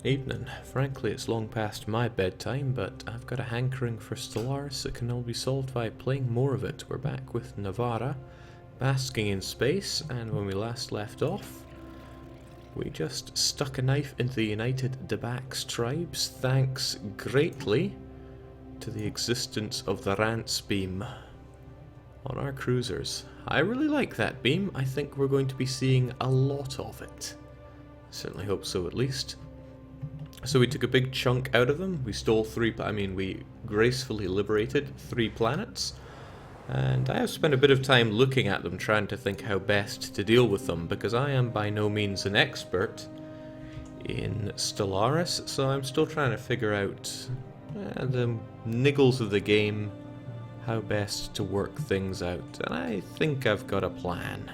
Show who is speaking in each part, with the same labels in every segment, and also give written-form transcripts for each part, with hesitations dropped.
Speaker 1: Evening. Frankly, it's long past my bedtime, but I've got a hankering for Stellaris that can all be solved by playing more of it. We're back with Navarra, basking in space, and when we last left off, we just stuck a knife into the United Debax tribes, thanks greatly to the existence of the Rance beam on our cruisers. I really like that beam. I think we're going to be seeing a lot of it. I certainly hope so, at least. So we took a big chunk out of them. We stole we gracefully liberated 3 planets. And I have spent a bit of time looking at them, trying to think how best to deal with them, because I am by no means an expert in Stellaris, so I'm still trying to figure out the niggles of the game, how best to work things out. And I think I've got a plan.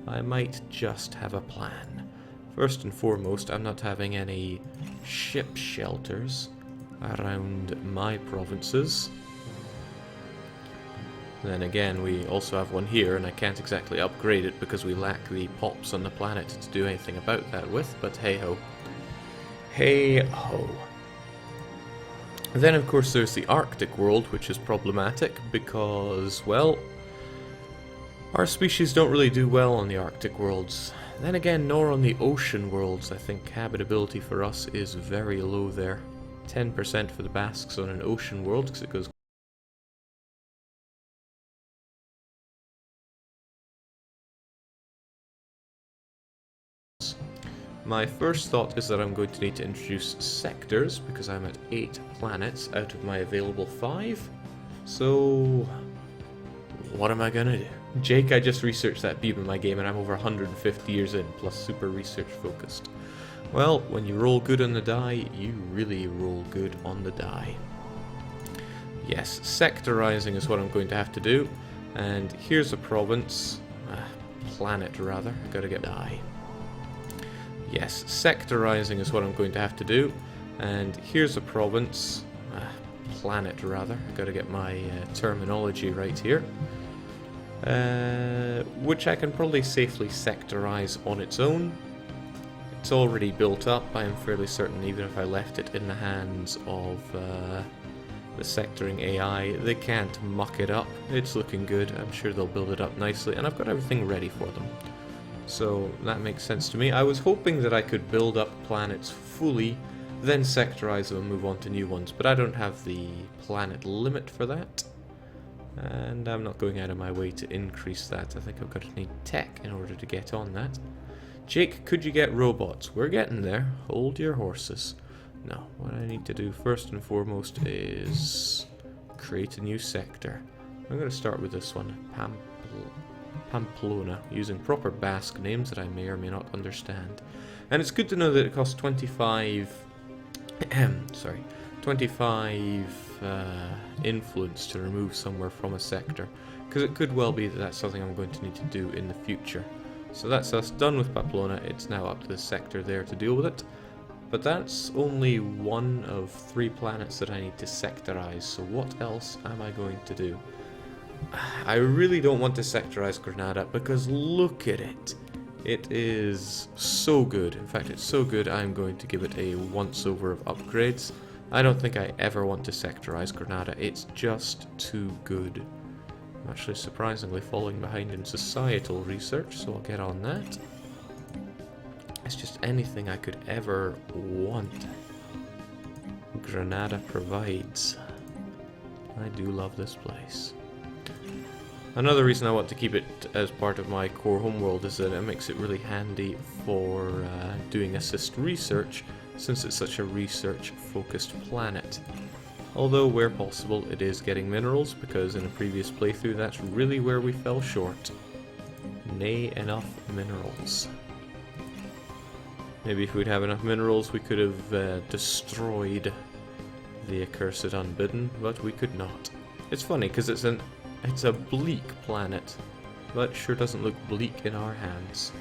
Speaker 1: I might just have a plan. First and foremost, I'm not having any ship shelters around my provinces. Then again, we also have one here, and I can't exactly upgrade it because we lack the pops on the planet to do anything about that with, but hey-ho. Hey-ho. Then, of course, there's the Arctic world, which is problematic because, well, our species don't really do well on the Arctic worlds. Then again, nor on the ocean worlds. I think habitability for us is very low there. 10% for the Basques on an ocean world, because it goes... My first thought is that I'm going to need to introduce sectors, because I'm at 8 planets out of my available 5. So... what am I gonna do? Jake, I just researched that beam in my game and I'm over 150 years in, plus super research focused. Well, when you roll good on the die, you really roll good on the die. Yes, sectorizing is what I'm going to have to do. And here's a province, planet rather, I gotta get die. Yes, sectorizing is what I'm going to have to do. And here's a province, planet rather, I gotta get my terminology right here. Which I can probably safely sectorize on its own. It's already built up, I am fairly certain, even if I left it in the hands of the sectoring AI, they can't muck it up. It's looking good, I'm sure they'll build it up nicely, and I've got everything ready for them. So that makes sense to me. I was hoping that I could build up planets fully, then sectorize them and move on to new ones, but I don't have the planet limit for that. And I'm not going out of my way to increase that. I think I've got to need tech in order to get on that. Jake, could you get robots? We're getting there. Hold your horses. No, what I need to do first and foremost is create a new sector. I'm going to start with this one, Pamplona, using proper Basque names that I may or may not understand. And it's good to know that it costs 25 influence to remove somewhere from a sector, because it could well be that that's something I'm going to need to do in the future. So that's us done with Pamplona. It's now up to the sector there to deal with it, but that's only one of 3 planets that I need to sectorize. So what else am I going to do? I really don't want to sectorize Granada, because look at it. It is so good. In fact, it's so good I'm going to give it a once-over of upgrades. I don't think I ever want to sectorize Granada. It's just too good. I'm actually surprisingly falling behind in societal research, so I'll get on that. It's just anything I could ever want. Granada provides. I do love this place. Another reason I want to keep it as part of my core homeworld is that it makes it really handy for doing assist research, since it's such a research-focused planet. Although, where possible, it is getting minerals, because in a previous playthrough that's really where we fell short. Nay, enough minerals. Maybe if we'd have enough minerals we could have destroyed the accursed Unbidden, but we could not. It's funny, because it's a bleak planet, but sure doesn't look bleak in our hands.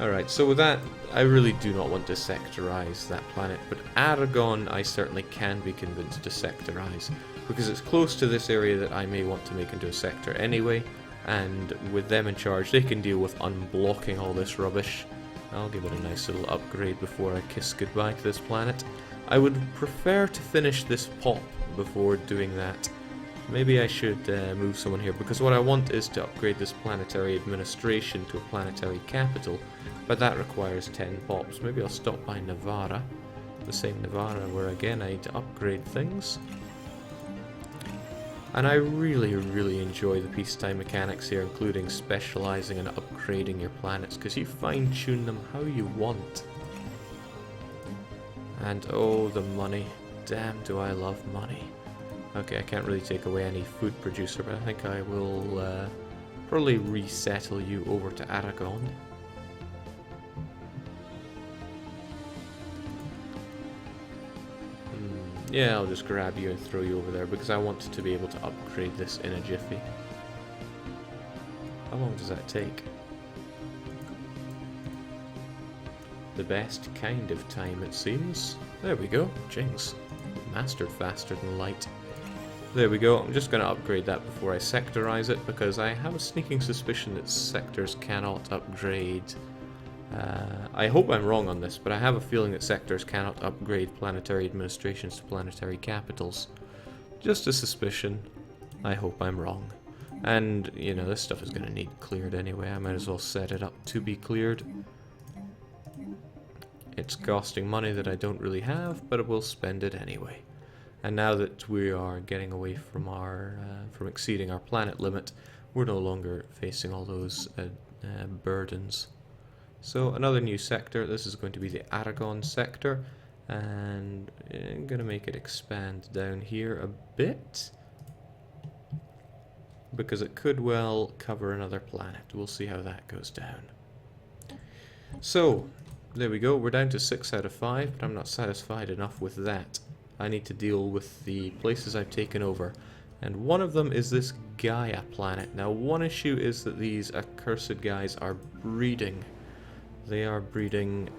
Speaker 1: Alright, so with that, I really do not want to sectorize that planet, but Aragon I certainly can be convinced to sectorize, because it's close to this area that I may want to make into a sector anyway, and with them in charge they can deal with unblocking all this rubbish, I'll give it a nice little upgrade before I kiss goodbye to this planet. I would prefer to finish this pop before doing that. Maybe I should move someone here, because what I want is to upgrade this planetary administration to a planetary capital, but that requires 10 pops. Maybe I'll stop by Navarra, the same Navarra where again I need to upgrade things. And I really, really enjoy the peacetime mechanics here, including specializing and upgrading your planets, because you fine-tune them how you want. And oh, the money. Damn, do I love money. Okay, I can't really take away any food producer, but I think I will probably resettle you over to Aragon. Yeah, I'll just grab you and throw you over there, because I want to be able to upgrade this in a jiffy. How long does that take? The best kind of time, it seems. There we go. Jinx. Mastered faster than light. There we go. I'm just going to upgrade that before I sectorize it, because I have a sneaking suspicion that sectors cannot upgrade. I hope I'm wrong on this, but I have a feeling that sectors cannot upgrade planetary administrations to planetary capitals. Just a suspicion. I hope I'm wrong. And, you know, this stuff is going to need cleared anyway. I might as well set it up to be cleared. It's costing money that I don't really have, but I will spend it anyway. And now that we are getting away from from exceeding our planet limit, we're no longer facing all those burdens. So another new sector. This is going to be the Aragon sector, and I'm going to make it expand down here a bit, because it could well cover another planet. We'll see how that goes down. So there we go. We're down to 6 out of 5, but I'm not satisfied enough with that. I need to deal with the places I've taken over, and one of them is this Gaia planet. Now, one issue is that these accursed guys are breeding. They are breeding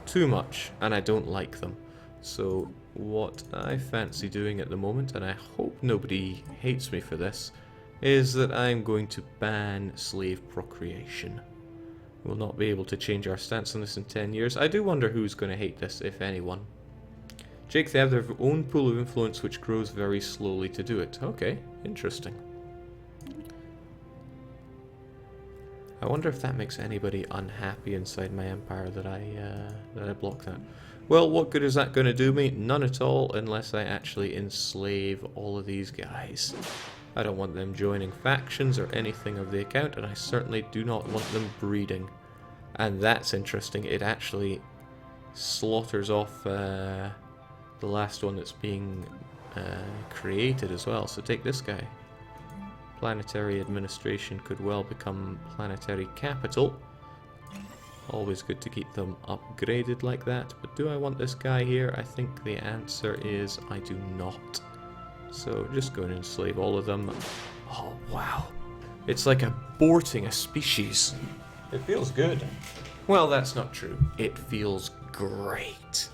Speaker 1: too much, and I don't like them. So what I fancy doing at the moment, and I hope nobody hates me for this, is that I'm going to ban slave procreation. We'll not be able to change our stance on this in 10 years. I do wonder who's going to hate this, if anyone. Jake, they have their own pool of influence which grows very slowly to do it. Okay, interesting. I wonder if that makes anybody unhappy inside my empire that I block that. Well, what good is that going to do me? None at all, unless I actually enslave all of these guys. I don't want them joining factions or anything of the account, and I certainly do not want them breeding. And that's interesting. It actually slaughters off the last one that's being created as well. So take this guy. Planetary administration could well become planetary capital. Always good to keep them upgraded like that. But do I want this guy here? I think the answer is I do not. So just go and enslave all of them. Oh, wow. It's like aborting a species. It feels good. Well, that's not true. It feels great.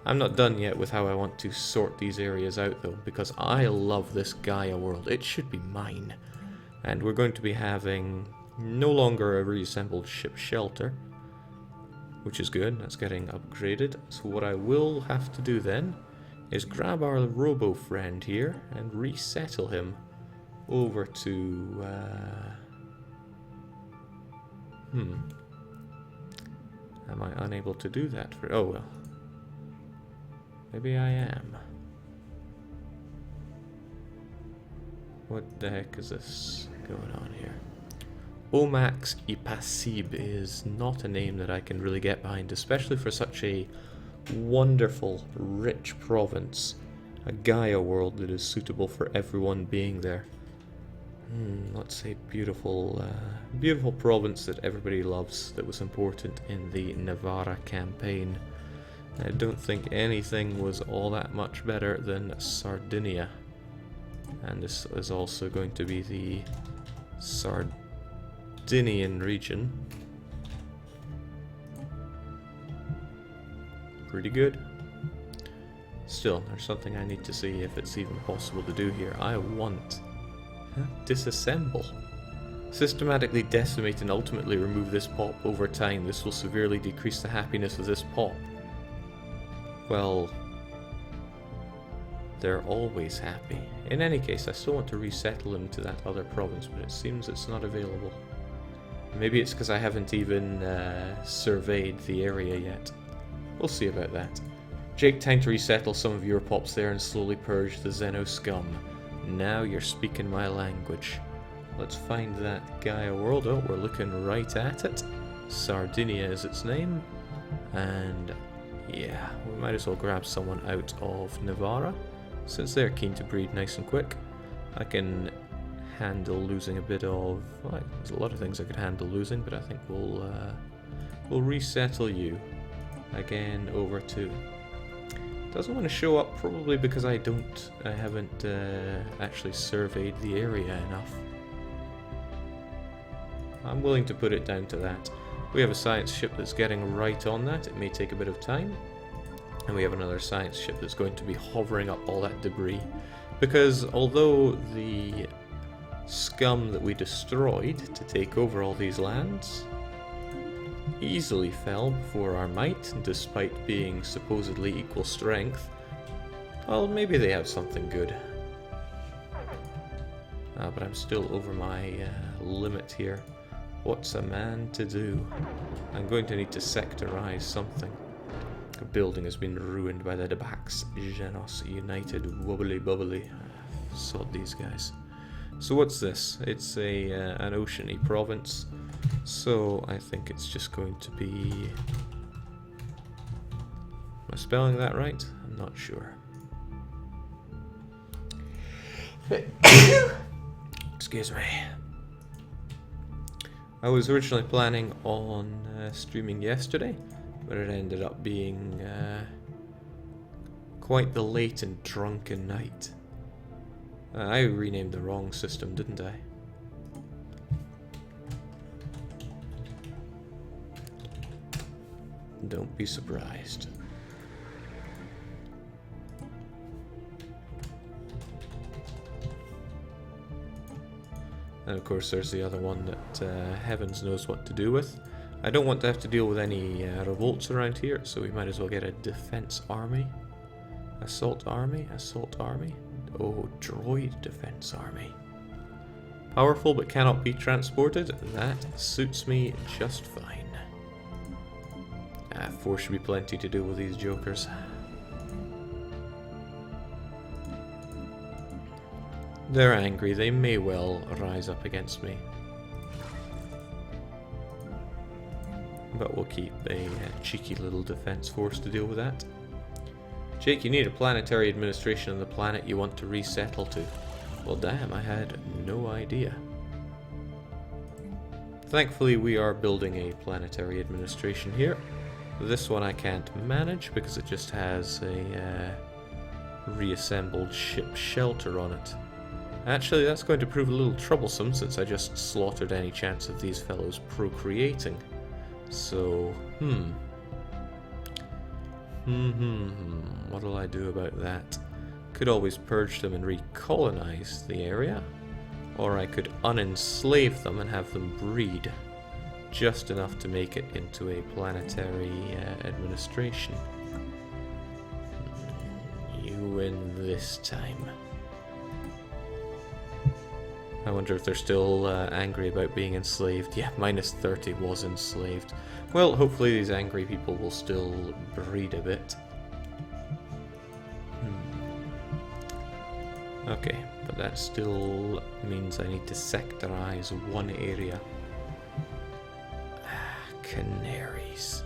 Speaker 1: I'm not done yet with how I want to sort these areas out, though, because I love this Gaia world. It should be mine. And we're going to be having no longer a reassembled ship shelter, which is good. That's getting upgraded. So what I will have to do then is grab our robo friend here and resettle him over to... Am I unable to do that? Oh, well. Maybe I am. What the heck is this going on here? Omax Ipasib is not a name that I can really get behind, especially for such a wonderful, rich province. A Gaia world that is suitable for everyone being there. Let's say beautiful, beautiful province that everybody loves, that was important in the Navarra campaign. I don't think anything was all that much better than Sardinia. And this is also going to be the Sardinian region. Pretty good. Still, there's something I need to see if it's even possible to do here. I want... Disassemble. Systematically decimate and ultimately remove this pop over time. This will severely decrease the happiness of this pop. Well, they're always happy. In any case, I still want to resettle them to that other province, but it seems it's not available. Maybe it's because I haven't even surveyed the area yet. We'll see about that. Jake, time to resettle some of your pops there and slowly purge the Xeno scum. Now you're speaking my language. Let's find that Gaia world. Oh, we're looking right at it. Sardinia is its name. And yeah, we might as well grab someone out of Navarra, since they're keen to breed nice and quick. I can handle losing a bit of... well, there's a lot of things I could handle losing, but I think we'll resettle you again over to... Doesn't want to show up, probably because I haven't actually surveyed the area enough. I'm willing to put it down to that. We have a science ship that's getting right on that. It may take a bit of time. And we have another science ship that's going to be hovering up all that debris. Because although the scum that we destroyed to take over all these lands easily fell before our might, despite being supposedly equal strength, well, maybe they have something good. But I'm still over my limit here. What's a man to do? I'm going to need to sectorize something. The building has been ruined by the Basque Genos United Wobbly Bubbly. Sod these guys. So what's this? It's an oceany province. So I think it's just going to be... am I spelling that right? I'm not sure. Excuse me. I was originally planning on streaming yesterday, but it ended up being quite the late and drunken night. I renamed the wrong system, didn't I? Don't be surprised. And of course there's the other one that heavens knows what to do with. I don't want to have to deal with any revolts around here, so we might as well get a defense army. Assault army, assault army. Oh, droid defense army. Powerful but cannot be transported. That suits me just fine. 4 should be plenty to deal with these jokers. They're angry, they may well rise up against me. But we'll keep a cheeky little defense force to deal with that. Jake, you need a planetary administration on the planet you want to resettle to. Well damn, I had no idea. Thankfully we are building a planetary administration here. This one I can't manage because it just has a reassembled ship shelter on it. Actually, that's going to prove a little troublesome since I just slaughtered any chance of these fellows procreating. So, what'll I do about that? Could always purge them and recolonize the area, or I could unenslave them and have them breed, just enough to make it into a planetary administration. You win this time. I wonder if they're still angry about being enslaved. Yeah, -30 was enslaved. Well, hopefully these angry people will still breed a bit. Okay, but that still means I need to sectorize one area. Canaries.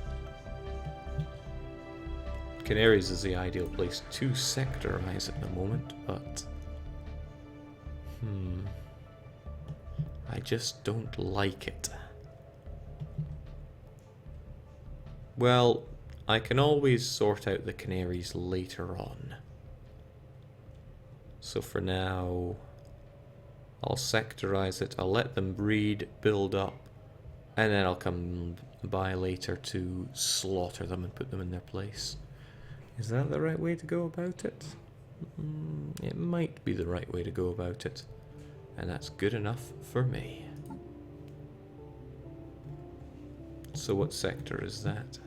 Speaker 1: Canaries is the ideal place to sectorize at the moment, but... I just don't like it. Well, I can always sort out the Canaries later on. So for now, I'll sectorize it, I'll let them breed, build up, and then I'll come by later to slaughter them and put them in their place. Is that the right way to go about it? It might be the right way to go about it. And that's good enough for me. So what sector is that?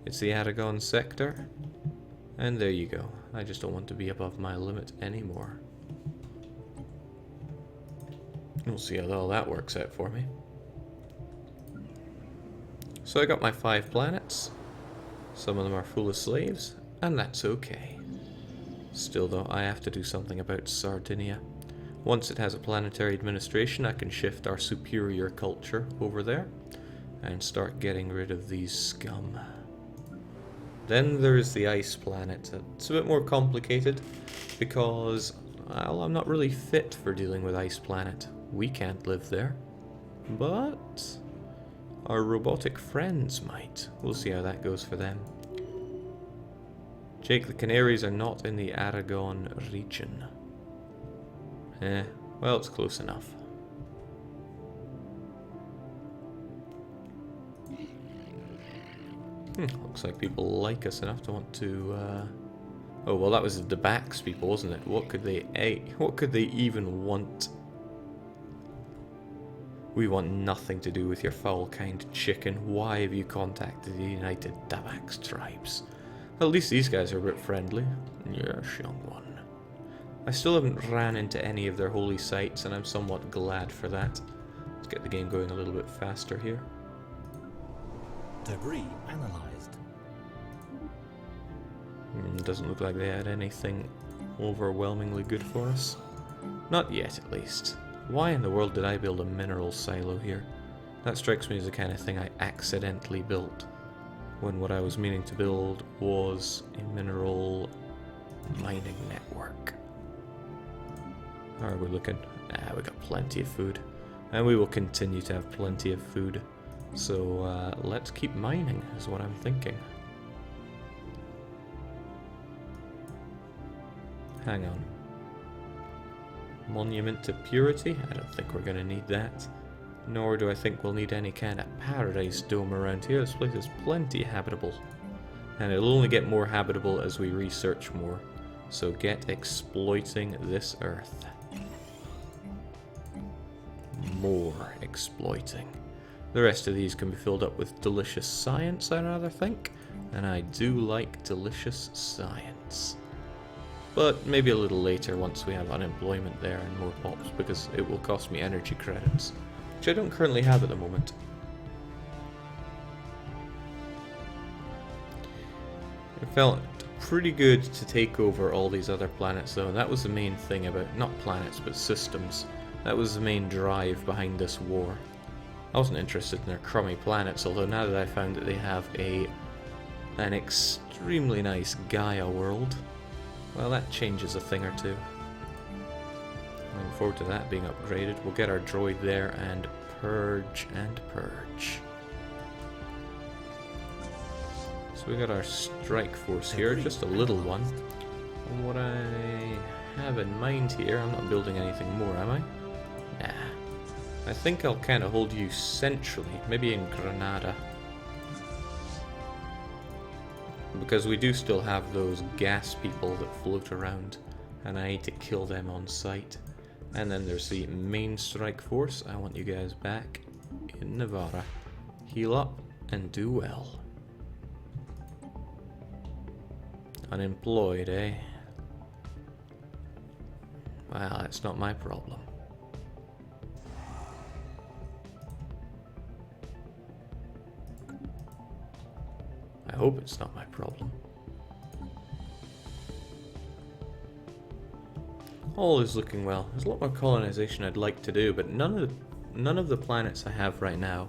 Speaker 1: It's the Aragon sector. And there you go. I just don't want to be above my limit anymore. We'll see how all that works out for me. So I got my 5 planets. Some of them are full of slaves, and that's okay. Still though, I have to do something about Sardinia. Once it has a planetary administration, I can shift our superior culture over there and start getting rid of these scum. Then there is the ice planet. It's a bit more complicated because, well, I'm not really fit for dealing with ice planet. We can't live there. But our robotic friends might. We'll see how that goes for them. Jake, the Canaries are not in the Aragon region. Well, it's close enough. Looks like people like us enough to want to, Oh, well, that was the Basque people, wasn't it? What could they even want? We want nothing to do with your foul-kind chicken. Why have you contacted the United Dabax tribes? At least these guys are a bit friendly. Yes, young one. I still haven't ran into any of their holy sites, and I'm somewhat glad for that. Let's get the game going a little bit faster here.
Speaker 2: Debris analyzed.
Speaker 1: Doesn't look like they had anything overwhelmingly good for us. Not yet, at least. Why in the world did I build a mineral silo here? That strikes me as the kind of thing I accidentally built, when what I was meaning to build was a mineral mining network. How are we looking? We got plenty of food. And we will continue to have plenty of food. So let's keep mining, is what I'm thinking. Hang on. Monument to Purity? I don't think we're going to need that. Nor do I think we'll need any kind of paradise dome around here. This place is plenty habitable. And it'll only get more habitable as we research more. So get exploiting this earth. More exploiting. The rest of these can be filled up with delicious science, I rather think. And I do like delicious science. But maybe a little later once we have unemployment there and more pops, because it will cost me energy credits, which I don't currently have at the moment. It felt pretty good to take over all these other planets though, and that was the main thing about, not planets, but systems. That was the main drive behind this war. I wasn't interested in their crummy planets, although now that I found that they have an extremely nice Gaia world, well, that changes a thing or two. Looking forward to that being upgraded. We'll get our droid there and purge and purge. So we got our strike force here, just a little one. And what I have in mind here, I'm not building anything more, am I? Nah. I think I'll kind of hold you centrally, maybe in Granada. Because we do still have those gas people that float around, and I need to kill them on sight. And then there's the main strike force. I want you guys back in Navarra. Heal up and do well. Unemployed, eh? Well, that's not my problem. I hope it's not my problem. All is looking well. There's a lot more colonization I'd like to do, but none of the planets I have right now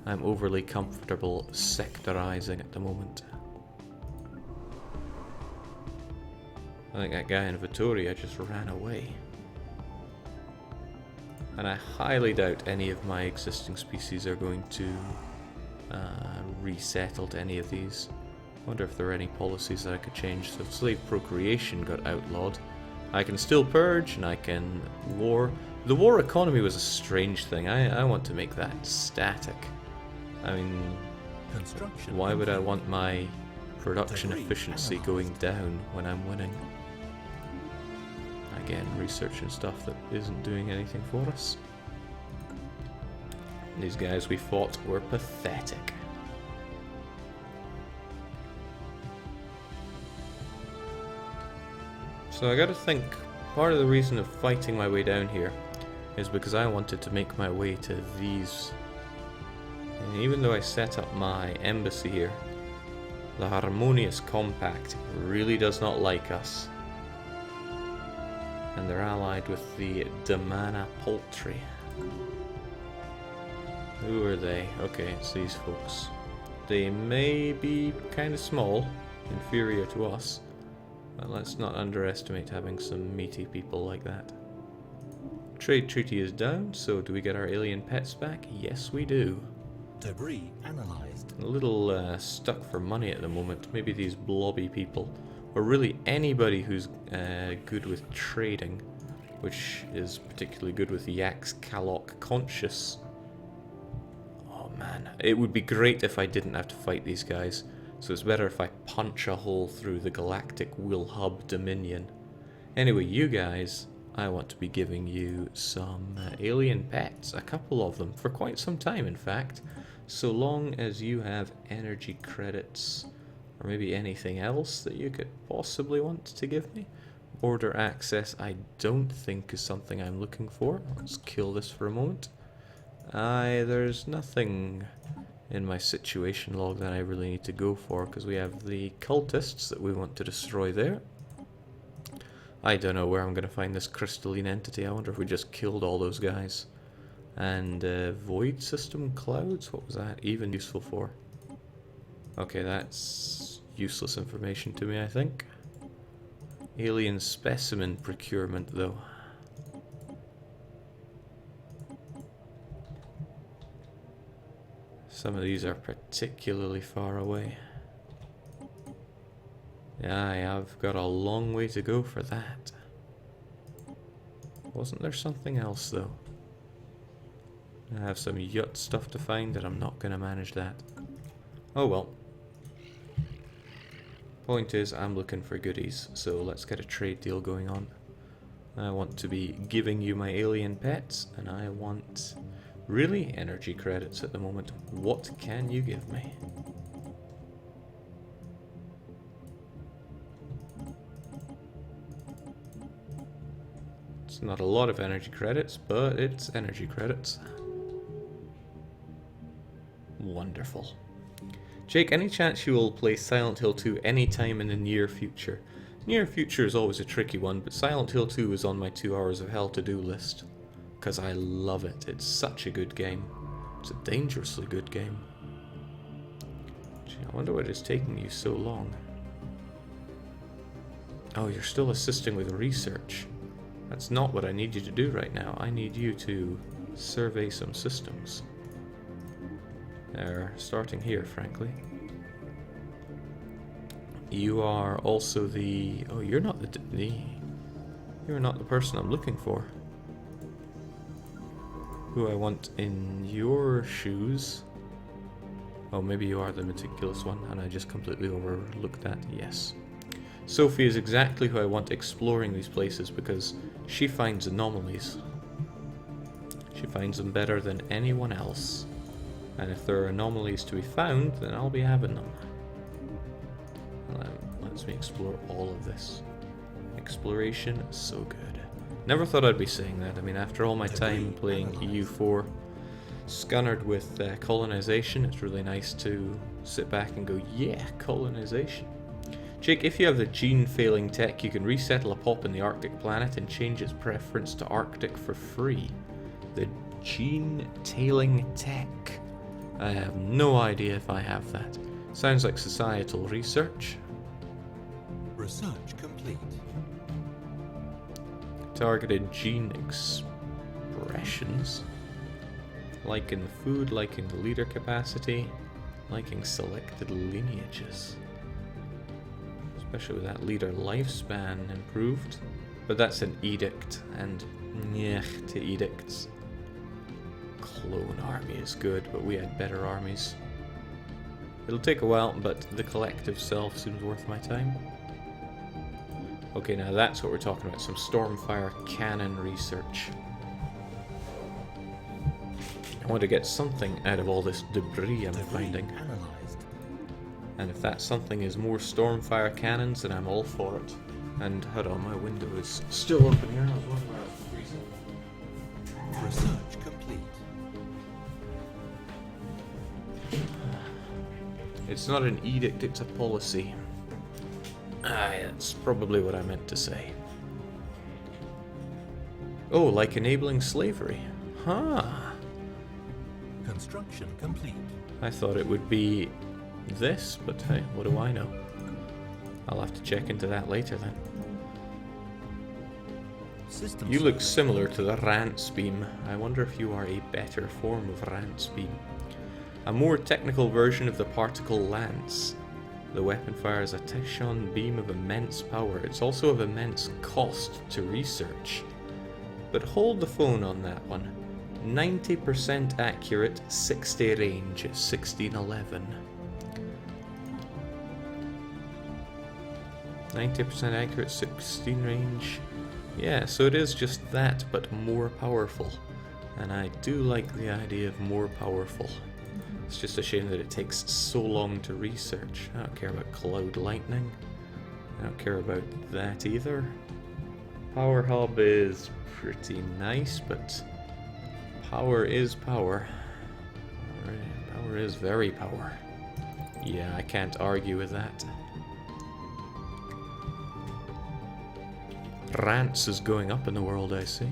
Speaker 1: I'm overly comfortable sectorizing at the moment. I think that guy in Vittoria just ran away. And I highly doubt any of my existing species are going to resettle to any of these. I wonder if there are any policies that I could change. So if slave procreation got outlawed, I can still purge and I can war. The war economy was a strange thing. I want to make that static. I mean, why would I want my production efficiency going down when I'm winning? Again, research and stuff that isn't doing anything for us. These guys we fought were pathetic. So I gotta think, part of the reason of fighting my way down here is because I wanted to make my way to these. And even though I set up my embassy here, the Harmonious Compact really does not like us. And they're allied with the Damana Poultry. Who are they? Okay, it's these folks. They may be kind of small, inferior to us, but let's not underestimate having some meaty people like that. Trade treaty is down, so do we get our alien pets back? Yes, we do.
Speaker 2: Debris analyzed.
Speaker 1: A little stuck for money at the moment. Maybe these blobby people, or really anybody who's good with trading, which is particularly good with Yax Kalok Conscious. Oh man, it would be great if I didn't have to fight these guys, so it's better if I punch a hole through the Galactic Will Hub Dominion. Anyway, you guys, I want to be giving you some alien pets, a couple of them, for quite some time in fact, so long as you have energy credits, or maybe anything else that you could possibly want to give me. Border access I don't think is something I'm looking for. Let's kill this for a moment. There's nothing in my situation log that I really need to go for, because we have the cultists that we want to destroy there. I don't know where I'm going to find this crystalline entity. I wonder if we just killed all those guys. And void system clouds, what was that even useful for? Okay, that's useless information to me, I think. Alien specimen procurement, though. Some of these are particularly far away. Yeah, I've got a long way to go for that. Wasn't there something else, though? I have some yacht stuff to find, and I'm not going to manage that. Oh well. Point is, I'm looking for goodies, so let's get a trade deal going on. I want to be giving you my alien pets, and I want really energy credits at the moment. What can you give me? It's not a lot of energy credits, but it's energy credits. Wonderful. Jake, any chance you will play Silent Hill 2 anytime in the near future? Near future is always a tricky one, but Silent Hill 2 is on my 2 hours of hell to-do list. Because I love it. It's such a good game. It's a dangerously good game. Gee, I wonder what is taking you so long. Oh, you're still assisting with research. That's not what I need you to do right now. I need you to survey some systems. They're starting here, frankly. You are also the... Oh, you're not You're not the person I'm looking for. Who I want in your shoes. Oh, maybe you are the meticulous one, and I just completely overlooked that. Yes. Sophie is exactly who I want exploring these places, because she finds anomalies. She finds them better than anyone else. And if there are anomalies to be found, then I'll be having them. Lets me explore all of this. Exploration, so good. Never thought I'd be saying that. I mean, after all my time playing EU4, scunnered with colonization, it's really nice to sit back and go, yeah, colonization. Jake, if you have the gene-failing tech, you can resettle a pop in the Arctic planet and change its preference to Arctic for free. The gene-tailing tech. I have no idea if I have that. Sounds like societal research.
Speaker 2: Research complete.
Speaker 1: Targeted gene expressions. Liking the food, liking the leader capacity, liking selected lineages. Especially with that leader lifespan improved. But that's an edict, and nyeh to edicts. Clone army is good, but we had better armies. It'll take a while, but the collective self seems worth my time. Okay, now that's what we're talking about, some Stormfire cannon research. I want to get something out of all this debris I'm
Speaker 2: Debris
Speaker 1: finding.
Speaker 2: analyzed.
Speaker 1: And if that something is more Stormfire cannons, then I'm all for it. And hold on, my window is still open here. I was wondering where I was freezing.
Speaker 2: Research complete.
Speaker 1: It's not an edict, it's a policy. That's probably what I meant to say. Oh, like enabling slavery. Huh.
Speaker 2: Construction complete.
Speaker 1: I thought it would be this, but hey, what do I know? I'll have to check into that later then.
Speaker 2: System
Speaker 1: You look
Speaker 2: survey
Speaker 1: similar to the Rance beam. I wonder if you are a better form of Rance beam. A more technical version of the particle lance. The weapon fires a Tishon beam of immense power. It's also of immense cost to research. But hold the phone on that one. 90% accurate, 60 range, 1611. 90% accurate, 16 range. Yeah, so it is just that, but more powerful. And I do like the idea of more powerful. It's just a shame that it takes so long to research. I don't care about cloud lightning. I don't care about that either. Power hub is pretty nice, but power is power. Power is very power. Yeah, I can't argue with that. Rance is going up in the world, I see.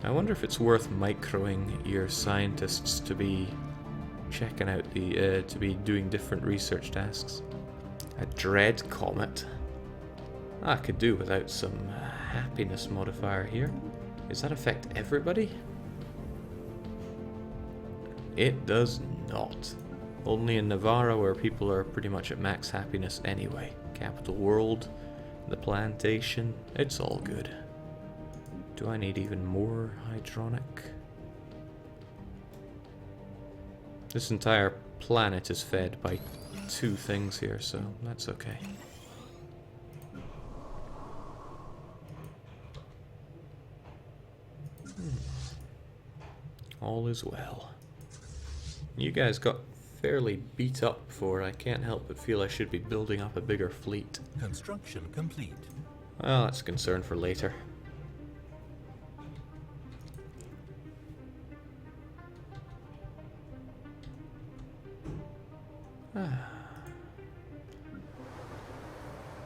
Speaker 1: I wonder if it's worth microing your scientists to be checking out the, to be doing different research tasks. A dread comet. I could do without some happiness modifier here. Does that affect everybody? It does not. Only in Navarra, where people are pretty much at max happiness anyway. Capital World, the plantation, it's all good. Do I need even more hydronic? This entire planet is fed by 2 things here, so that's okay. All is well. You guys got fairly beat up before. I can't help but feel I should be building up a bigger fleet.
Speaker 2: Construction complete.
Speaker 1: Well, that's a concern for later.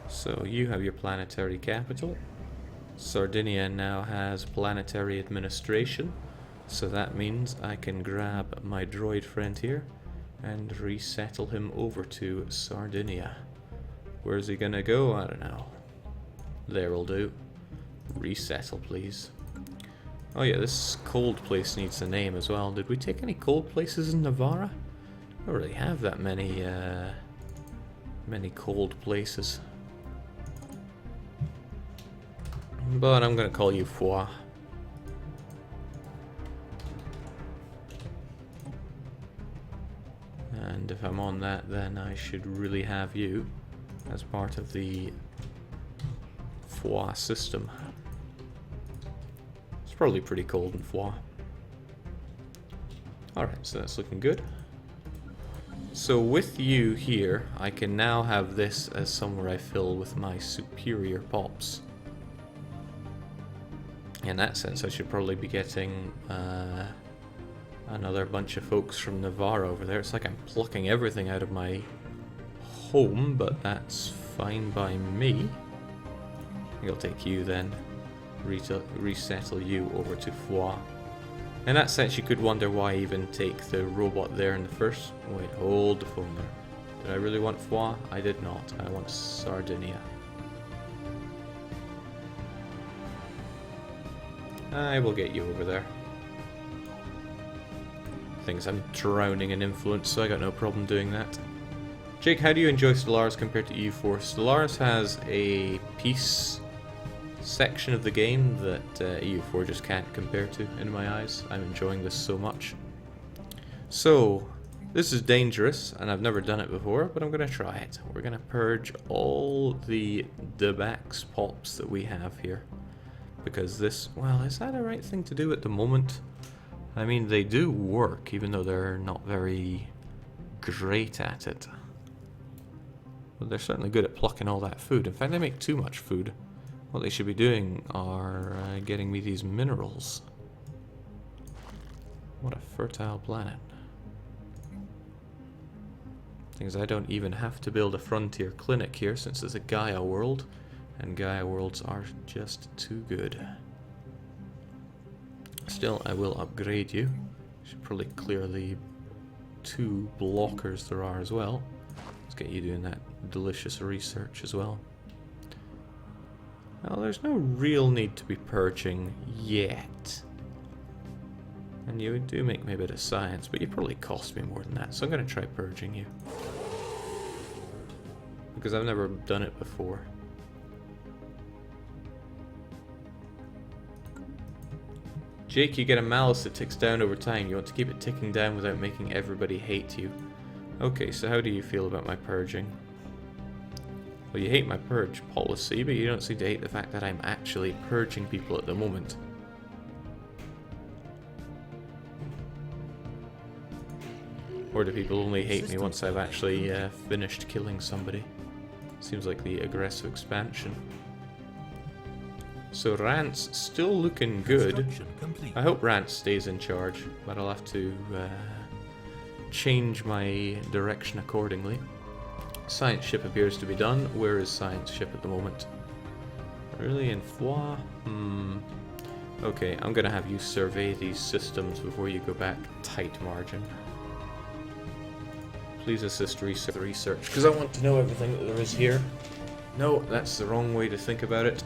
Speaker 1: So you have your planetary capital. Sardinia now has planetary administration, so that means I can grab my droid friend here and resettle him over to Sardinia. Where's he gonna go? I don't know. There'll do. Resettle, please. Oh yeah, this cold place needs a name as well. Did we take any cold places in Navarra? I don't really have that many, many cold places. But I'm gonna call you Foix. And if I'm on that, then I should really have you as part of the Foix system. It's probably pretty cold in Foix. Alright, so that's looking good. So with you here, I can now have this as somewhere I fill with my superior pops. In that sense, I should probably be getting another bunch of folks from Navarra over there. It's like I'm plucking everything out of my home, but that's fine by me. I think I'll take you then, resettle you over to Foix. In that sense, you could wonder why I even take the robot there in the first... Wait, hold the phone there. Did I really want Foix? I did not. I want Sardinia. I will get you over there. Things I'm drowning in influence, so I got no problem doing that. Jake, how do you enjoy Stellaris compared to EU4? Stellaris has a peace section of the game that EU4 just can't compare to in my eyes. I'm enjoying this so much. So, this is dangerous, and I've never done it before, but I'm going to try it. We're going to purge all the Debax pops that we have here. Because this, well, is that a right thing to do at the moment? I mean, they do work, even though they're not very great at it. But they're certainly good at plucking all that food. In fact, they make too much food. What they should be doing are getting me these minerals. What a fertile planet. Thing is, I don't even have to build a frontier clinic here since it's a Gaia world. And Gaia worlds are just too good. Still, I will upgrade you. Should probably clear the 2 blockers there are as well. Let's get you doing that delicious research as well. Well, there's no real need to be purging yet. And you do make me a bit of science, but you probably cost me more than that, so I'm going to try purging you. Because I've never done it before. Jake, you get a malice that ticks down over time. You want to keep it ticking down without making everybody hate you. Okay, so how do you feel about my purging? Well, you hate my purge policy, but you don't seem to hate the fact that I'm actually purging people at the moment. Or do people only hate me once I've actually finished killing somebody? Seems like the aggressive expansion. So Rance still looking good. I hope Rance stays in charge, but I'll have to change my direction accordingly. Science ship appears to be done. Where is science ship at the moment? Really, in Foix? Okay, I'm gonna have you survey these systems before you go back. Tight margin. Please assist research, because I want to know everything that there is here. No, that's the wrong way to think about it.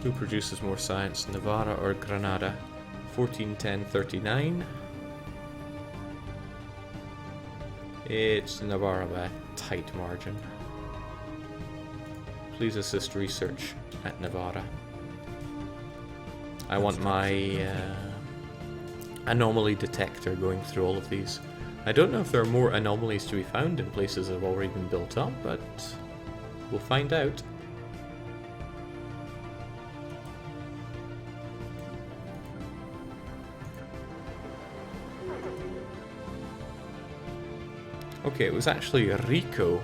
Speaker 1: Who produces more science, Navarra or Granada? 141039. It's Navarra by a tight margin. Please assist research at Navarra. I want my anomaly detector going through all of these. I don't know if there are more anomalies to be found in places that have already been built up, but we'll find out. Okay, it was actually Rico.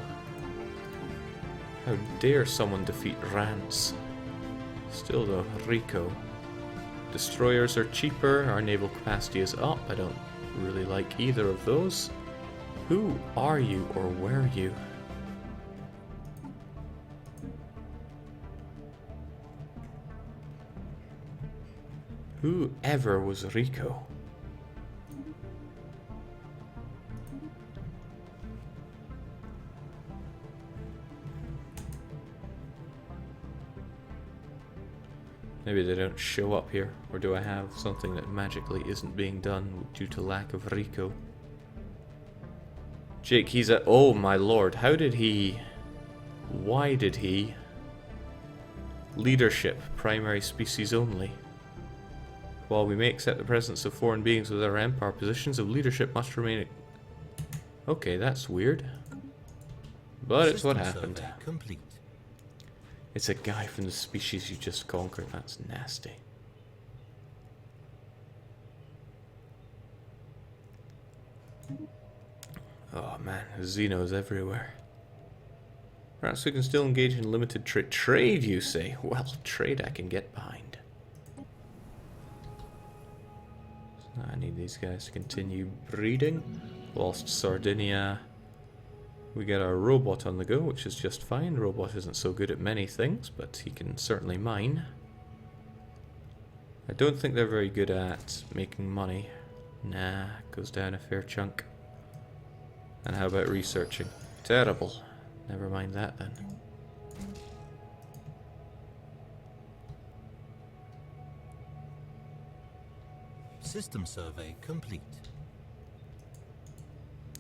Speaker 1: How dare someone defeat Rance? Still though, Rico. Destroyers are cheaper, our naval capacity is up. I don't really like either of those. Who are you, or were you? Whoever was Rico? Maybe they don't show up here, or do I have something that magically isn't being done due to lack of Rico? Jake, he's a... Oh my lord, how did he... Why did he... Leadership, primary species only. While we may accept the presence of foreign beings with our empire, positions of leadership must remain... Okay, that's weird. But it's what happened.
Speaker 2: Complete.
Speaker 1: It's a guy from the species you just conquered. That's nasty. Oh man, Xenos everywhere. Perhaps we can still engage in limited trade. Trade, you say? Well, trade I can get behind. So I need these guys to continue breeding. Whilst Sardinia... We get our robot on the go, which is just fine. Robot isn't so good at many things, but he can certainly mine. I don't think they're very good at making money. Nah, goes down a fair chunk. And how about researching? Terrible. Never mind that then.
Speaker 2: System survey complete.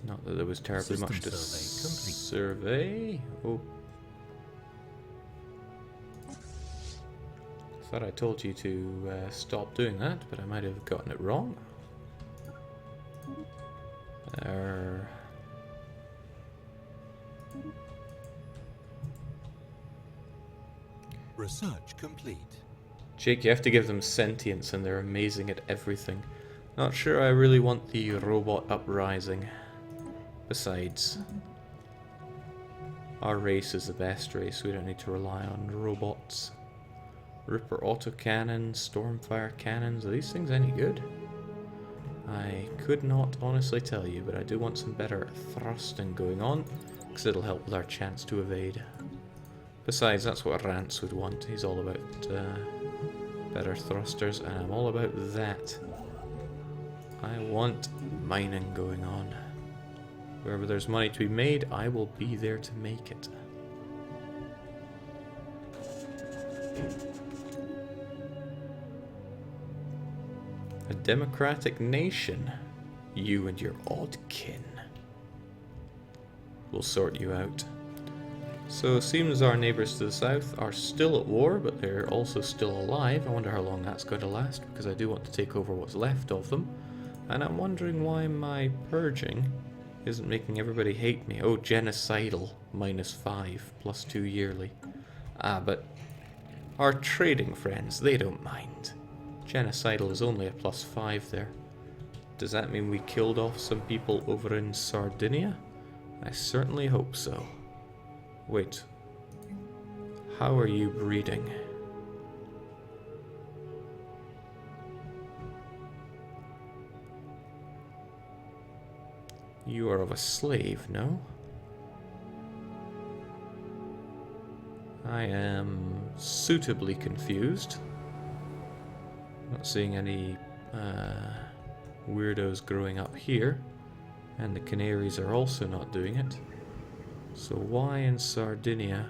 Speaker 1: Not that there was terribly much to survey. Oh. Thought I told you to stop doing that, but I might have gotten it wrong. There.
Speaker 2: Research complete.
Speaker 1: Jake, you have to give them sentience and they're amazing at everything. Not sure I really want the robot uprising. Besides, our race is the best race, we don't need to rely on robots. Ripper autocannon, stormfire cannons, are these things any good? I could not honestly tell you, but I do want some better thrusting going on, because it'll help with our chance to evade. Besides, that's what Rance would want. He's all about better thrusters, and I'm all about that. I want mining going on. Wherever there's money to be made, I will be there to make it. A democratic nation. You and your odd kin. We'll sort you out. So it seems our neighbours to the south are still at war, but they're also still alive. I wonder how long that's going to last, because I do want to take over what's left of them. And I'm wondering why my purging isn't making everybody hate me. Oh, genocidal, -5, +2 yearly. Ah, but our trading friends, they don't mind. Genocidal is only a +5 there. Does that mean we killed off some people over in Sardinia? I certainly hope so. Wait. How are you breeding? You are of a slave, no? I am suitably confused. Not seeing any weirdos growing up here. And the Canaries are also not doing it. So why in Sardinia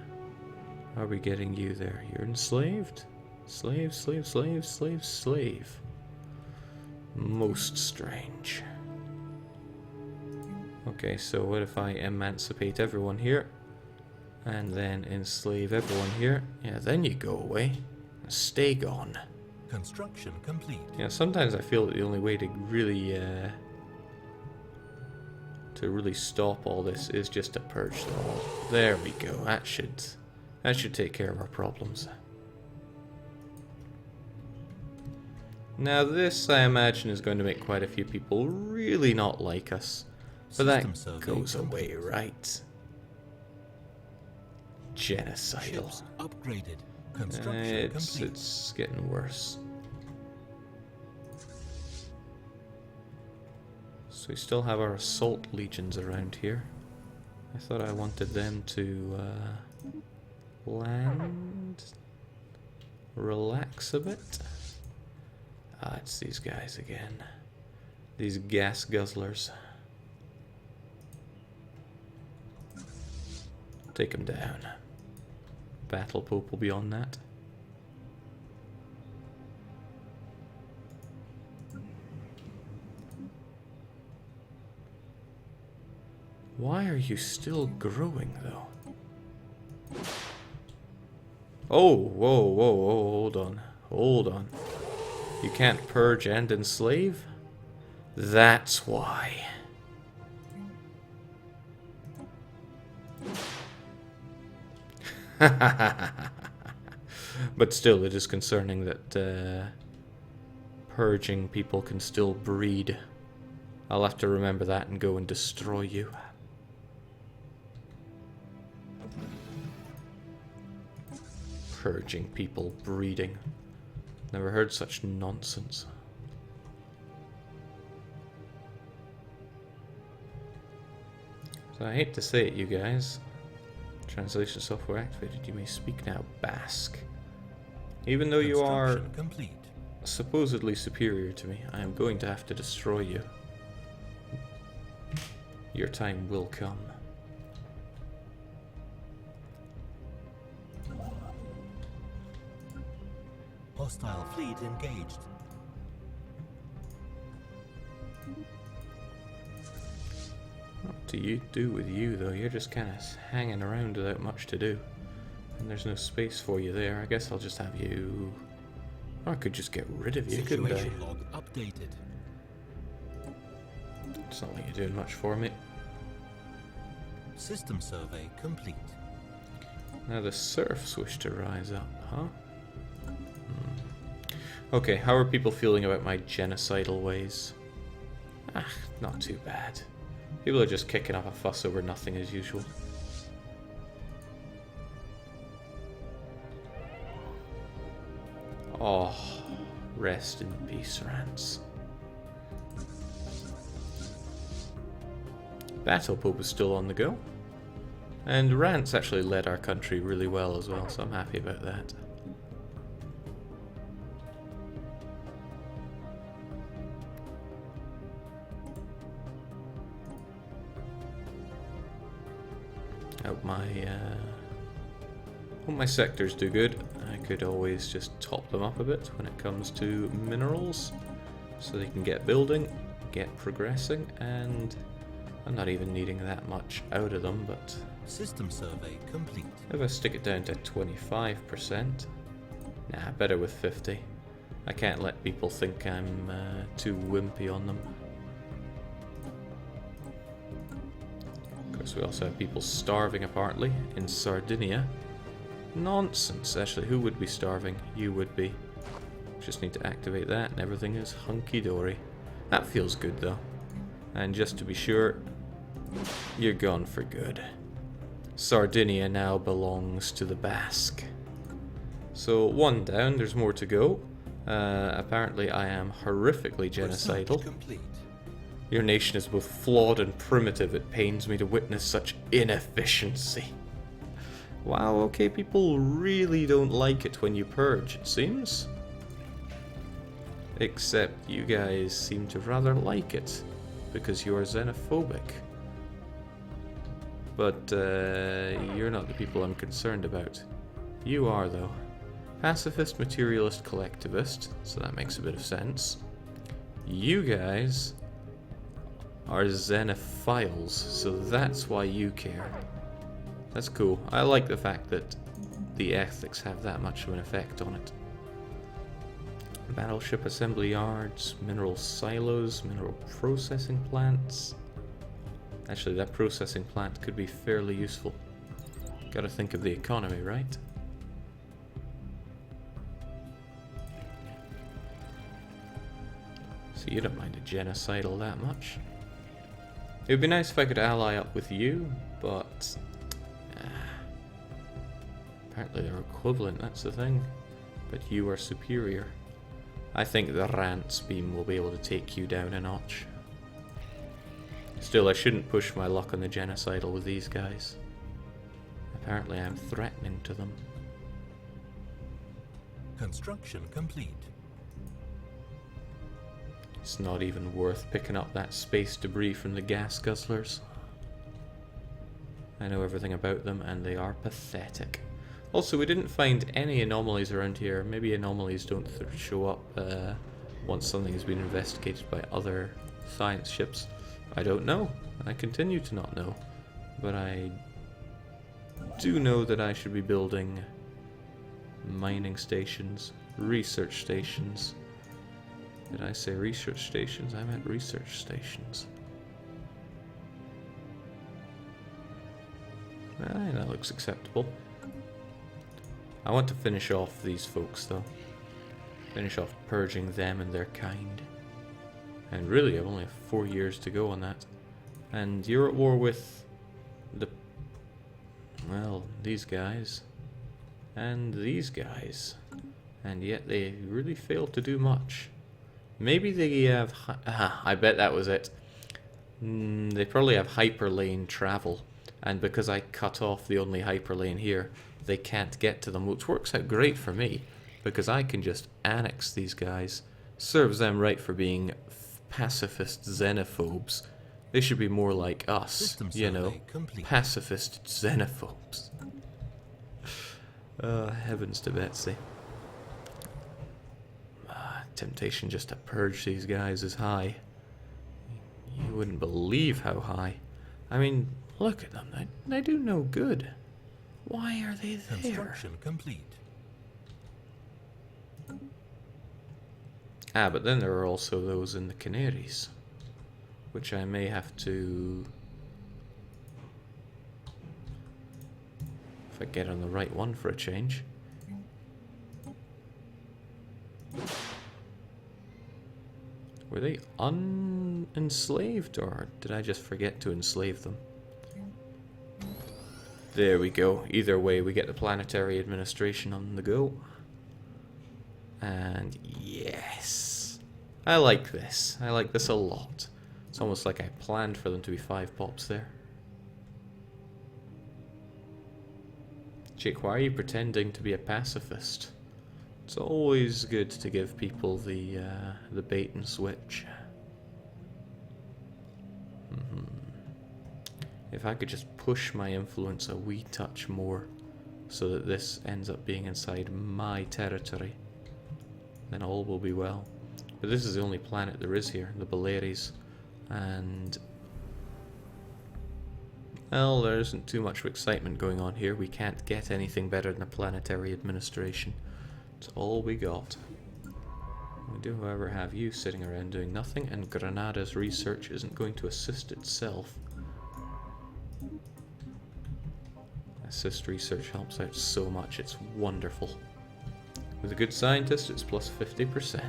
Speaker 1: are we getting you there? You're enslaved? Slave, slave, slave, slave, slave. Most strange. Okay, so what if I emancipate everyone here? And then enslave everyone here? Yeah, then you go away. Stay gone.
Speaker 2: Construction complete.
Speaker 1: Yeah, sometimes I feel that the only way to really stop all this is just to purge them all. There we go. That should take care of our problems. Now this, I imagine, is going to make quite a few people really not like us. But that goes away, right? Genocidal.
Speaker 2: Ships upgraded. Construction complete.
Speaker 1: It's getting worse. So we still have our assault legions around here. I thought I wanted them to land, relax a bit. Ah, it's these guys again. These gas guzzlers. Take them down. Battle Pope will be on that. Why are you still growing, though? Oh, whoa, whoa, whoa, hold on. Hold on. You can't purge and enslave? That's why. But still, it is concerning that purging people can still breed. I'll have to remember that and go and destroy you. Purging people breeding. Never heard such nonsense. So I hate to say it, you guys. Translation software activated. You may speak now, Basque. Even though you are supposedly superior to me, I am going to have to destroy you. Your time will come.
Speaker 2: Hostile fleet engaged.
Speaker 1: What do you do with you, though? You're just kind of hanging around without much to do. And there's no space for you there. I guess I'll just have you... Or I could just get rid of you, couldn't I?
Speaker 2: Situation log updated.
Speaker 1: It's not like you're doing much for me.
Speaker 2: System survey complete.
Speaker 1: Now the serfs wish to rise up, huh? Okay, how are people feeling about my genocidal ways? Ah, not too bad. People are just kicking up a fuss over nothing as usual. Oh, rest in peace, rants. Battle Pope is still on the go. And Rants actually led our country really well as well, so I'm happy about that. Hope my sectors do good. I could always just top them up a bit when it comes to minerals, so they can get building, get progressing, and I'm not even needing that much out of them, but
Speaker 2: System survey complete.
Speaker 1: if I stick it down to 25%, nah, better with 50. I can't let people think I'm too wimpy on them. Of course, we also have people starving apparently in Sardinia. Nonsense, actually, who would be starving? You would be. Just need to activate that and everything is hunky-dory. That feels good though. And just to be sure, you're gone for good. Sardinia now belongs to the Basque. So one down, there's more to go. Apparently I am horrifically genocidal.
Speaker 2: Complete.
Speaker 1: Your nation is both flawed and primitive. It pains me to witness such inefficiency. Wow, okay, people really don't like it when you purge, it seems. Except you guys seem to rather like it, because you're xenophobic. But you're not the people I'm concerned about. You are, though. Pacifist, materialist, collectivist, so that makes a bit of sense. You guys are xenophiles, so that's why you care. That's cool. I like the fact that the ethics have that much of an effect on it. Battleship assembly yards, mineral silos, mineral processing plants. Actually, that processing plant could be fairly useful. Gotta think of the economy, right? So you don't mind a genocidal that much. It would be nice if I could ally up with you, but apparently they're equivalent, that's the thing. But you are superior. I think the Rants beam will be able to take you down a notch. Still, I shouldn't push my luck on the genocidal with these guys. Apparently I'm threatening to them.
Speaker 2: Construction complete.
Speaker 1: It's not even worth picking up that space debris from the gas guzzlers. I know everything about them and they are pathetic. Also, we didn't find any anomalies around here. Maybe anomalies don't show up once something has been investigated by other science ships. I don't know. I continue to not know. But I do know that I should be building mining stations, research stations. Did I say research stations? I meant research stations. That looks acceptable. I want to finish off these folks though. Finish off purging them and their kind. And really, I've only 4 years to go on that. And you're at war with the... well, these guys. And these guys. And yet they really fail to do much. Maybe they have... I bet that was it. They probably have hyperlane travel. And because I cut off the only hyperlane here, they can't get to them, which works out great for me. Because I can just annex these guys. Serves them right for being pacifist xenophobes. They should be more like us, you know, pacifist xenophobes. Heavens to Betsy. Temptation just to purge these guys is high. You wouldn't believe how high. I mean, look at them. They do no good. Why are they there?
Speaker 2: Construction complete.
Speaker 1: But then there are also those in the Canaries, which I may have to... if I get on the right one for a change. Were they enslaved, or did I just forget to enslave them? There we go. Either way, we get the planetary administration on the go. And yes. I like this. I like this a lot. It's almost like I planned for them to be 5 pops there. Jake, why are you pretending to be a pacifist? It's always good to give people the bait and switch. If I could just push my influence a wee touch more so that this ends up being inside my territory, then all will be well. But this is the only planet there is here, the Baleares, and well, there isn't too much excitement going on here. We can't get anything better than a planetary administration. It's all we got. We do, however, have you sitting around doing nothing, and Granada's research isn't going to assist itself. Assist research helps out so much, it's wonderful. With a good scientist, it's plus 50%.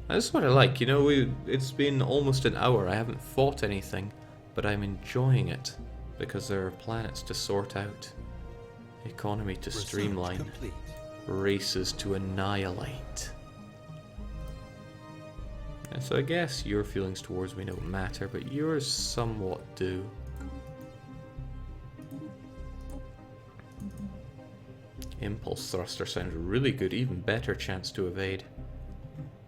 Speaker 1: That's what I like, you know, it's been almost an hour, I haven't fought anything, but I'm enjoying it, because there are planets to sort out, economy to streamline, races to annihilate. And so I guess your feelings towards me don't matter, but yours somewhat do. Impulse thruster sounds really good, even better chance to evade.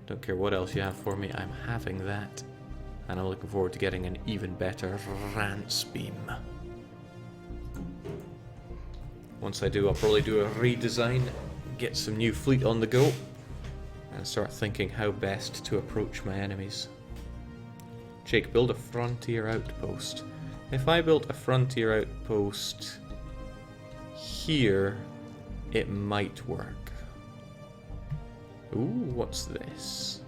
Speaker 1: Don't care what else you have for me, I'm having that. And I'm looking forward to getting an even better Rance Beam. Once I do, I'll probably do a redesign, get some new fleet on the go, and start thinking how best to approach my enemies. Jake, build a frontier outpost. If I built a frontier outpost here, it might work. Ooh, what's this?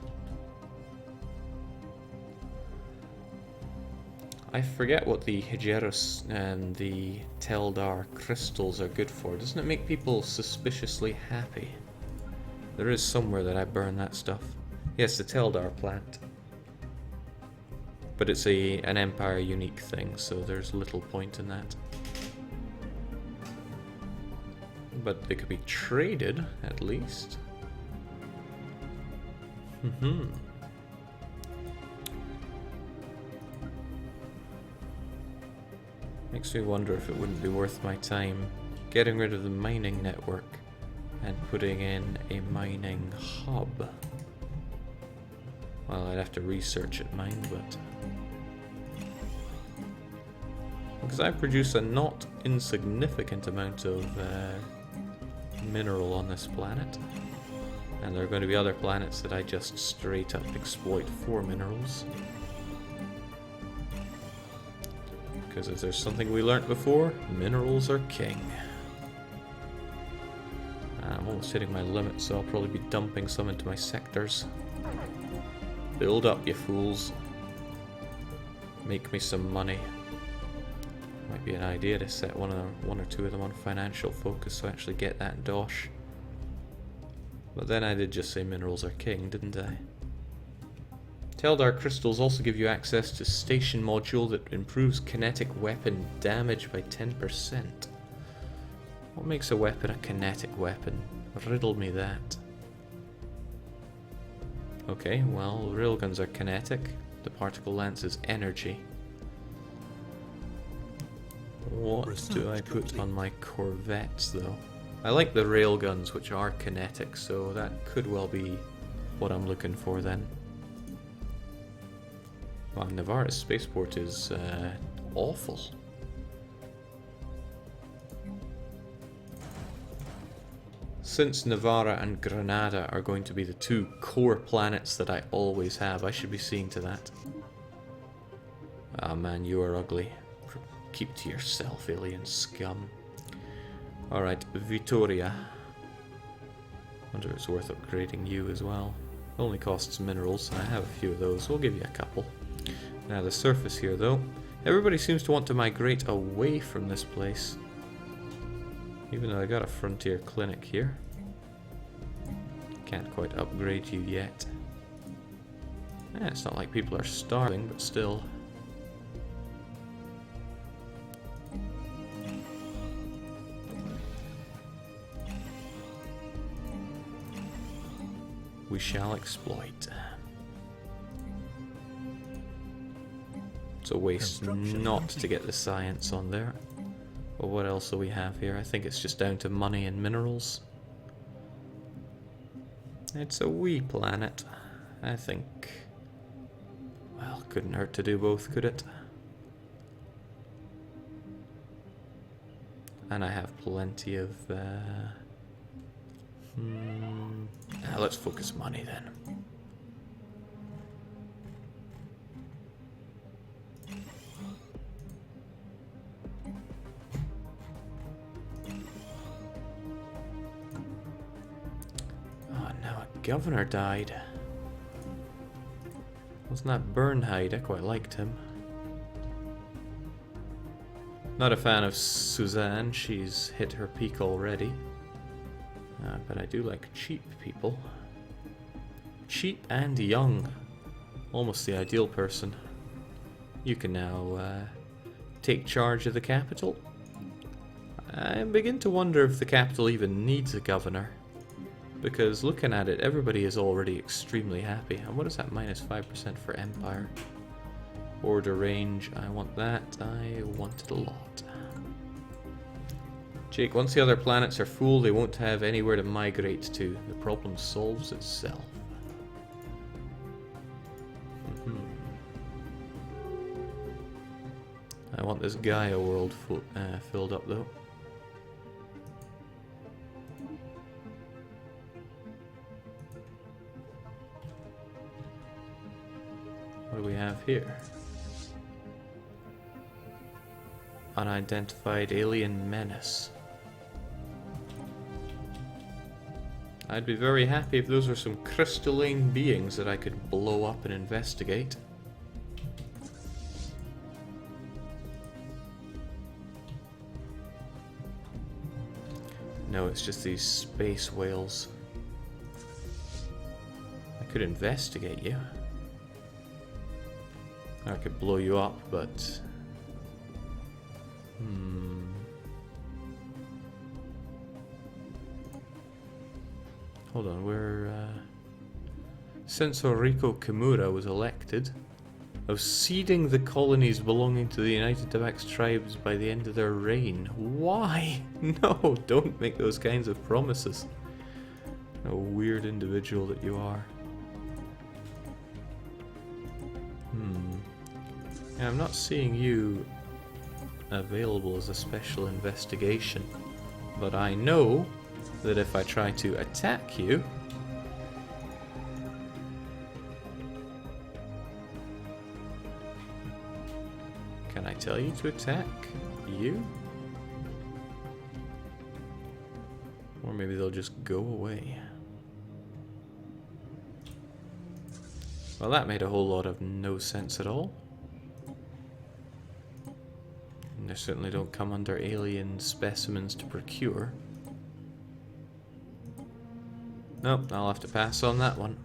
Speaker 1: I forget what the Higeros and the Teldar crystals are good for. Doesn't it make people suspiciously happy? There is somewhere that I burn that stuff. Yes, the Teldar plant. But it's an Empire unique thing, so there's little point in that. But they could be traded, at least. Makes me wonder if it wouldn't be worth my time getting rid of the mining network and putting in a mining hub. Well, I'd have to research it, mind, but... because I produce a not insignificant amount of mineral on this planet. And there are going to be other planets that I just straight up exploit for minerals. Because if there's something we learnt before, minerals are king. I'm almost hitting my limit, so I'll probably be dumping some into my sectors. Build up, you fools. Make me some money. Might be an idea to set one or two of them on financial focus so I actually get that dosh. But then I did just say minerals are king, didn't I? Teldar crystals also give you access to station module that improves kinetic weapon damage by 10%. What makes a weapon a kinetic weapon? Riddle me that. Okay, well, railguns are kinetic. The particle lance is energy. What do I put on my corvettes, though? I like the railguns, which are kinetic, so that could well be what I'm looking for then. Wow, Navarra's spaceport is awful. Since Navarra and Granada are going to be the two core planets that I always have, I should be seeing to that. Ah man, you are ugly. Keep to yourself, alien scum. Alright, Vitoria. Wonder if it's worth upgrading you as well. Only costs minerals, and I have a few of those. We'll give you a couple. Now the surface here though. Everybody seems to want to migrate away from this place. Even though I got a frontier clinic here. Can't quite upgrade you yet. It's not like people are starving, but still. We shall exploit. It's a waste not to get the science on there. Well, what else do we have here? I think it's just down to money and minerals. It's a wee planet, I think. Well, couldn't hurt to do both, could it? And I have plenty of... let's focus money then. Oh, now a governor died. Wasn't that Bernhide? I quite liked him. Not a fan of Suzanne, she's hit her peak already. But I do like cheap people. Cheap and young. Almost the ideal person. You can now take charge of the capital. I begin to wonder if the capital even needs a governor. Because looking at it, everybody is already extremely happy. And what is that, minus 5% for Empire? Order range, I want that. I want it a lot. Jake, once the other planets are full, they won't have anywhere to migrate to. The problem solves itself. I want this Gaia world filled up though. What do we have here? Unidentified alien menace. I'd be very happy if those were some crystalline beings that I could blow up and investigate. No, it's just these space whales. I could investigate you. I could blow you up, but... Hold on, we're... Since Oriko Kimura was elected, of ceding the colonies belonging to the United Tabax tribes by the end of their reign. Why? No, don't make those kinds of promises. A weird individual that you are. Yeah, I'm not seeing you available as a special investigation, but I know that if I try to attack you, can I tell you to attack you? Or maybe they'll just go away. Well, that made a whole lot of no sense at all. And they certainly don't come under alien specimens to procure. Nope, I'll have to pass on that one.